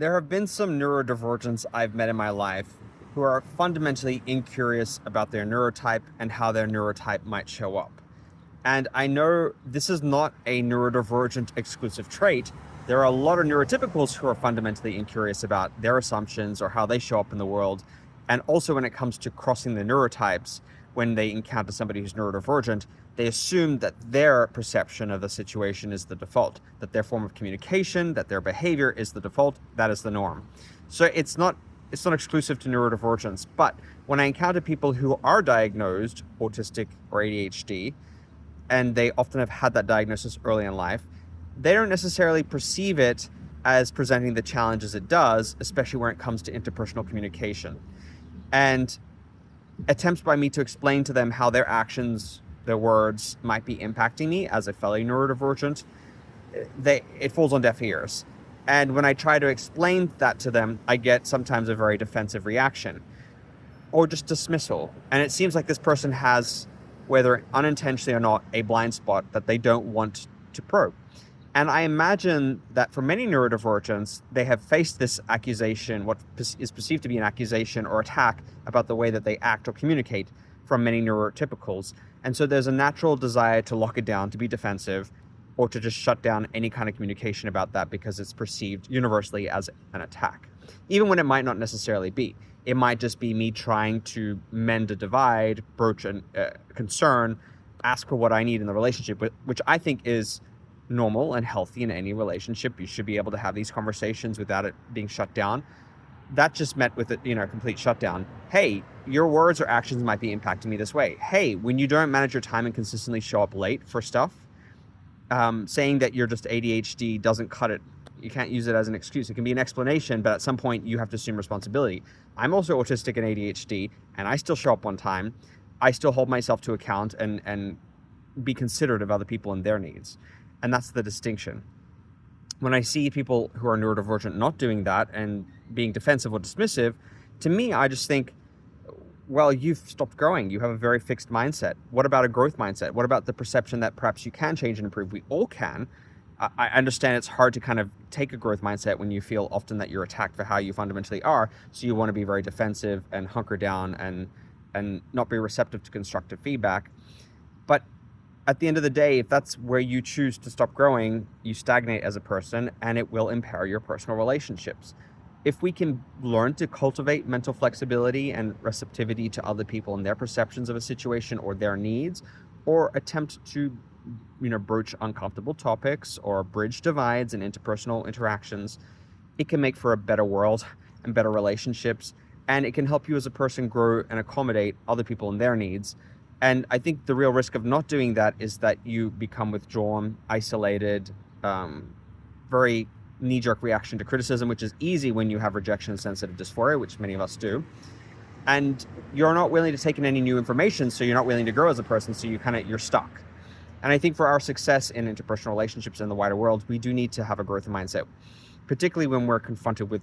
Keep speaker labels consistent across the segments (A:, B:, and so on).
A: There have been some neurodivergents I've met in my life who are fundamentally incurious about their neurotype and how their neurotype might show up. And I know this is not a neurodivergent exclusive trait. There are a lot of neurotypicals who are fundamentally incurious about their assumptions or how they show up in the world. And also when it comes to crossing the neurotypes, when they encounter somebody who's neurodivergent, they assume that their perception of the situation is the default, that their form of communication, that their behavior is the default, that is the norm. So it's not exclusive to neurodivergence, but when I encounter people who are diagnosed autistic or ADHD, and they often have had that diagnosis early in life, they don't necessarily perceive it as presenting the challenges it does, especially when it comes to interpersonal communication. And attempts by me to explain to them how their actions, their words might be impacting me as a fellow neurodivergent, it falls on deaf ears. And when I try to explain that to them, I get sometimes a very defensive reaction or just dismissal. And it seems like this person has, whether unintentionally or not, a blind spot that they don't want to probe. And I imagine that for many neurodivergents, they have faced this accusation, what is perceived to be an accusation or attack about the way that they act or communicate from many neurotypicals. And so there's a natural desire to lock it down, to be defensive, or to just shut down any kind of communication about that because it's perceived universally as an attack, even when it might not necessarily be. It might just be me trying to mend a divide, broach a concern, ask for what I need in the relationship, which I think is normal and healthy in any relationship. You should be able to have these conversations without it being shut down. That just met with a complete shutdown. Hey, your words or actions might be impacting me this way. Hey, when you don't manage your time and consistently show up late for stuff, saying that you're just ADHD doesn't cut it. You can't use it as an excuse. It can be an explanation, but at some point you have to assume responsibility. I'm also autistic and ADHD, and I still show up on time. I still hold myself to account and be considerate of other people and their needs. And that's the distinction. When I see people who are neurodivergent not doing that and being defensive or dismissive, to me, I just think, well, you've stopped growing. You have a very fixed mindset. What about a growth mindset? What about the perception that perhaps you can change and improve? We all can. I understand it's hard to kind of take a growth mindset when you feel often that you're attacked for how you fundamentally are. So you want to be very defensive and hunker down and not be receptive to constructive feedback. But at the end of the day, if that's where you choose to stop growing, you stagnate as a person and it will impair your personal relationships. If we can learn to cultivate mental flexibility and receptivity to other people and their perceptions of a situation or their needs, or attempt to broach uncomfortable topics or bridge divides in interpersonal interactions, it can make for a better world and better relationships. And it can help you as a person grow and accommodate other people and their needs. And I think the real risk of not doing that is that you become withdrawn, isolated, very knee-jerk reaction to criticism, which is easy when you have rejection sensitive dysphoria, which many of us do. And you're not willing to take in any new information, so you're not willing to grow as a person, so you're stuck. And I think for our success in interpersonal relationships in the wider world, we do need to have a growth mindset, particularly when we're confronted with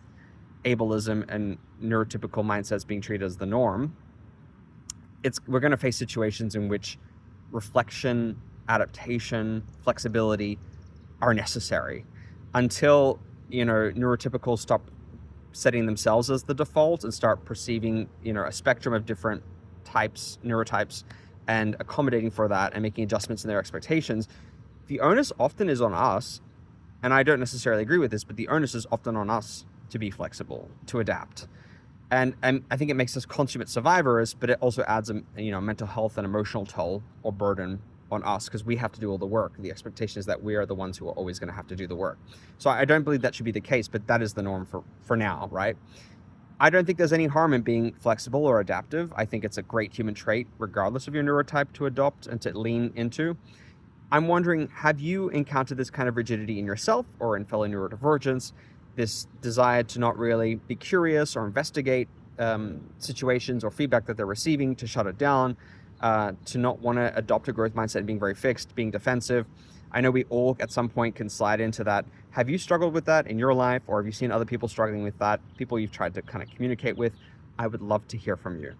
A: ableism and neurotypical mindsets being treated as the norm. We're going to face situations in which reflection, adaptation, flexibility are necessary. Until neurotypicals stop setting themselves as the default and start perceiving a spectrum of different neurotypes, and accommodating for that and making adjustments in their expectations, the onus often is on us. And I don't necessarily agree with this, but the onus is often on us to be flexible, to adapt. And I think it makes us consummate survivors, but it also adds a mental health and emotional toll or burden on us because we have to do all the work. The expectation is that we are the ones who are always going to have to do the work. So I don't believe that should be the case, but that is the norm for now, right? I don't think there's any harm in being flexible or adaptive. I think it's a great human trait, regardless of your neurotype, to adopt and to lean into. I'm wondering, have you encountered this kind of rigidity in yourself or in fellow neurodivergents? This desire to not really be curious or investigate situations or feedback that they're receiving, to shut it down, to not want to adopt a growth mindset and being very fixed, being defensive. I know we all at some point can slide into that. Have you struggled with that in your life, or have you seen other people struggling with that, people you've tried to kind of communicate with? I would love to hear from you.